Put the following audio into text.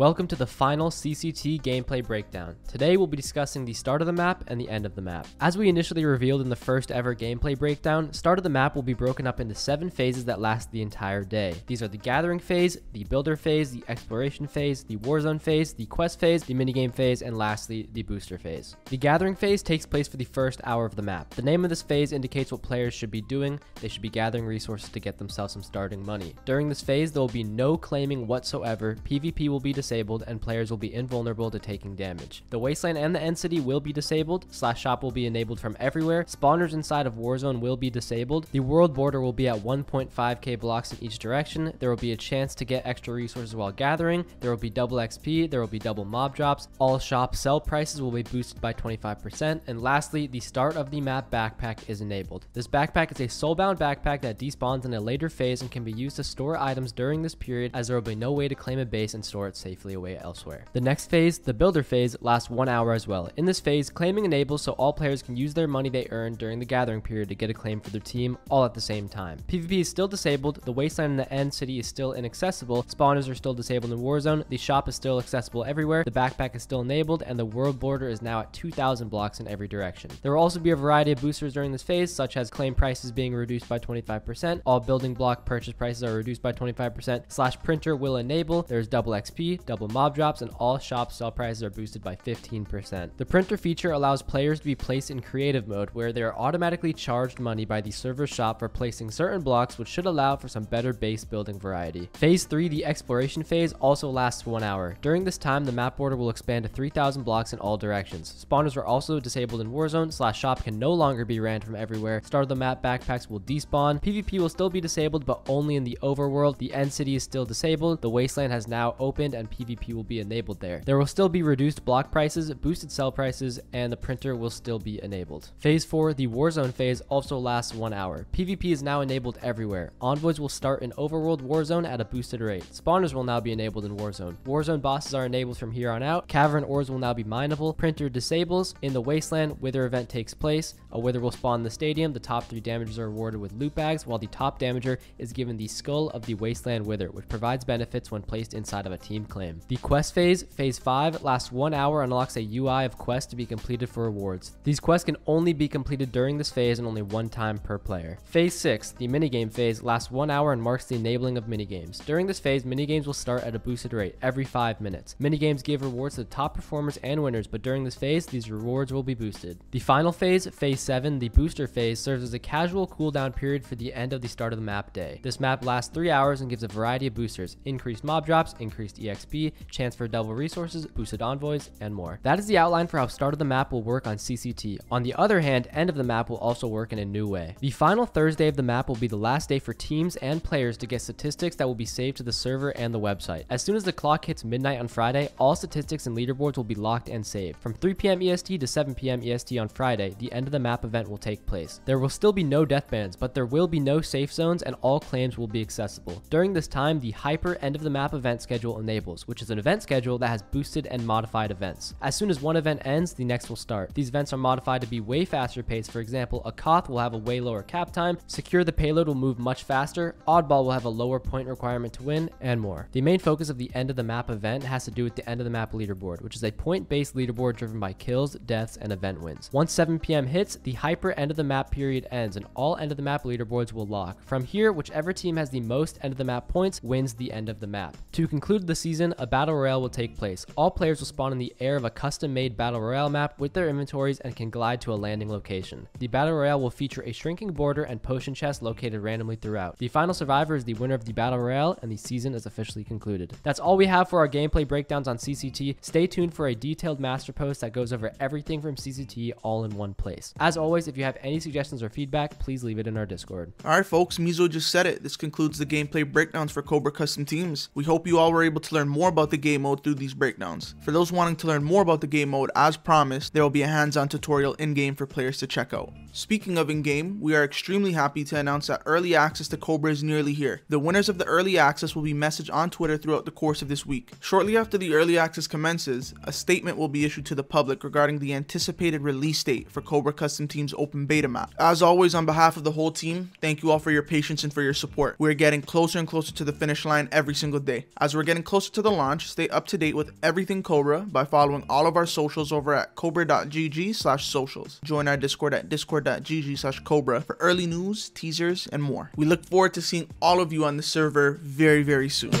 Welcome to the final CCT gameplay breakdown. Today we'll be discussing the start of the map and the end of the map. As we initially revealed in the first ever gameplay breakdown, start of the map will be broken up into 7 phases that last the entire day. These are the gathering phase, the builder phase, the exploration phase, the Warzone phase, the quest phase, the minigame phase, and lastly, the booster phase. The gathering phase takes place for the first hour of the map. The name of this phase indicates what players should be doing. They should be gathering resources to get themselves some starting money. During this phase, there will be no claiming whatsoever. PvP will be disabled and players will be invulnerable to taking damage. The wasteland and the end city will be disabled. /shop will be enabled from everywhere. Spawners inside of Warzone will be disabled. The world border will be at 1.5k blocks in each direction. There will be a chance to get extra resources while gathering. There will be double XP. There will be double mob drops. All shop sell prices will be boosted by 25%. And lastly, the start of the map backpack is enabled. This backpack is a soulbound backpack that despawns in a later phase and can be used to store items during this period, as there will be no way to claim a base and store it safely away elsewhere. The next phase, the builder phase, lasts 1 hour as well. In this phase, claiming enables so all players can use their money they earned during the gathering period to get a claim for their team all at the same time. PvP is still disabled, the wasteland and the end city is still inaccessible, spawners are still disabled in Warzone, the shop is still accessible everywhere, the backpack is still enabled, and the world border is now at 2,000 blocks in every direction. There will also be a variety of boosters during this phase, such as claim prices being reduced by 25%, all building block purchase prices are reduced by 25%, /printer will enable, there's double XP, double mob drops, and all shop sell prices are boosted by 15%. The printer feature allows players to be placed in creative mode, where they are automatically charged money by the server shop for placing certain blocks, which should allow for some better base building variety. Phase 3, the exploration phase, also lasts 1 hour. During this time, the map border will expand to 3,000 blocks in all directions. Spawners are also disabled in Warzone, /shop can no longer be ran from everywhere. Start of the map backpacks will despawn. PvP will still be disabled, but only in the overworld. The end city is still disabled. The wasteland has now opened and PvP will be enabled there. There will still be reduced block prices, boosted sell prices, and the printer will still be enabled. Phase 4, the Warzone phase, also lasts 1 hour. PvP is now enabled everywhere. Envoys will start in overworld Warzone at a boosted rate. Spawners will now be enabled in Warzone. Warzone bosses are enabled from here on out. Cavern ores will now be mineable. Printer disables. In the wasteland, Wither event takes place. A Wither will spawn in the stadium. The top 3 damagers are rewarded with loot bags, while the top damager is given the skull of the wasteland Wither, which provides benefits when placed inside of a team claim. The quest phase, phase 5, lasts 1 hour and unlocks a UI of quests to be completed for rewards. These quests can only be completed during this phase and only 1 time per player. Phase 6, the minigame phase, lasts 1 hour and marks the enabling of minigames. During this phase, minigames will start at a boosted rate every 5 minutes. Minigames give rewards to the top performers and winners, but during this phase, these rewards will be boosted. The final phase, phase 7, the booster phase, serves as a casual cooldown period for the end of the start of the map day. This map lasts 3 hours and gives a variety of boosters: increased mob drops, increased EXP, chance for double resources, boosted envoys, and more. That is the outline for how start of the map will work on CCT. On the other hand, end of the map will also work in a new way. The final Thursday of the map will be the last day for teams and players to get statistics that will be saved to the server and the website. As soon as the clock hits midnight on Friday, all statistics and leaderboards will be locked and saved. From 3 p.m. EST to 7 p.m. EST on Friday, the end of the map event will take place. There will still be no death bans, but there will be no safe zones and all claims will be accessible. During this time, the hyper end of the map event schedule enables, which is an event schedule that has boosted and modified events. As soon as one event ends, the next will start. These events are modified to be way faster paced. For example, a Koth will have a way lower cap time, Secure the Payload will move much faster, Oddball will have a lower point requirement to win, and more. The main focus of the end of the map event has to do with the end of the map leaderboard, which is a point-based leaderboard driven by kills, deaths, and event wins. Once 7 p.m. hits, the hyper end of the map period ends and all end of the map leaderboards will lock. From here, whichever team has the most end of the map points wins the end of the map. To conclude the season, a battle royale will take place. All players will spawn in the air of a custom-made battle royale map with their inventories and can glide to a landing location. The battle royale will feature a shrinking border and potion chests located randomly throughout. The final survivor is the winner of the battle royale and the season is officially concluded. That's all we have for our gameplay breakdowns on CCT. Stay tuned for a detailed master post that goes over everything from CCT all in one place. As always, if you have any suggestions or feedback, please leave it in our Discord. Alright folks, Mizo just said it. This concludes the gameplay breakdowns for Cobra Custom Teams. We hope you all were able to learn more about the game mode through these breakdowns. For those wanting to learn more about the game mode, as promised, there will be a hands-on tutorial in-game for players to check out. Speaking of in-game, we are extremely happy to announce that early access to Cobra is nearly here. The winners of the early access will be messaged on Twitter throughout the course of this week. Shortly after the early access commences, a statement will be issued to the public regarding the anticipated release date for Cobra Custom Team's open beta map. As always, on behalf of the whole team, thank you all for your patience and for your support. We're getting closer and closer to the finish line every single day. As we're getting closer to the launch, stay up to date with everything Cobra by following all of our socials over at cobra.gg/socials. Join our Discord at discord.gg/cobra for early news, teasers, and more. We look forward to seeing all of you on the server very, very soon.